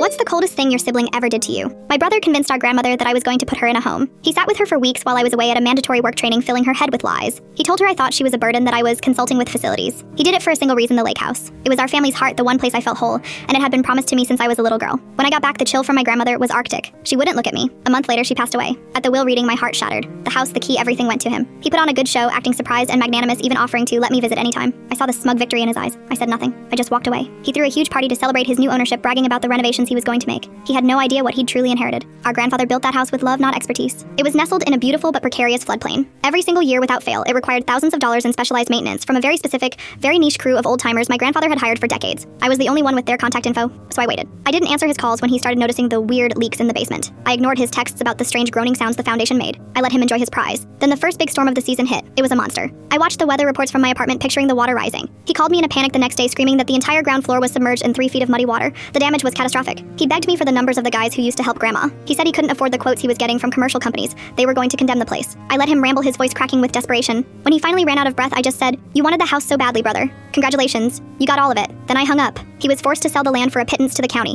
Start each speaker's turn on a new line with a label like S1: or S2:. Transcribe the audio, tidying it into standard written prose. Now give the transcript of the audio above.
S1: What's the coldest thing your sibling ever did to you? My brother convinced our grandmother that I was going to put her in a home. He sat with her for weeks while I was away at a mandatory work training, filling her head with lies. He told her I thought she was a burden, that I was consulting with facilities. He did it for a single reason: the lake house. It was our family's heart, the one place I felt whole, and it had been promised to me since I was a little girl. When I got back, the chill from my grandmother was arctic. She wouldn't look at me. A month later, she passed away. At the will reading, my heart shattered. The house, the key, everything went to him. He put on a good show, acting surprised and magnanimous, even offering to let me visit anytime. I saw the smug victory in his eyes. I said nothing. I just walked away. He threw a huge party to celebrate his new ownership, bragging about the renovations he was going to make. He had no idea what he'd truly inherited. Our grandfather built that house with love, not expertise. It was nestled in a beautiful but precarious floodplain. Every single year without fail, it required thousands of dollars in specialized maintenance from a very specific, very niche crew of old-timers my grandfather had hired for decades. I was the only one with their contact info, so I waited. I didn't answer his calls when he started noticing the weird leaks in the basement. I ignored his texts about the strange groaning sounds the foundation made. I let him enjoy his prize. Then the first big storm of the season hit. It was a monster. I watched the weather reports from my apartment, picturing the water rising. He called me in a panic the next day, screaming that the entire ground floor was submerged in 3 feet of muddy water. The damage was catastrophic. He begged me for the numbers of the guys who used to help Grandma. He said he couldn't afford the quotes he was getting from commercial companies. They were going to condemn the place. I let him ramble, his voice cracking with desperation. When he finally ran out of breath, I just said, "You wanted the house so badly, brother. Congratulations. You got all of it." Then I hung up. He was forced to sell the land for a pittance to the county.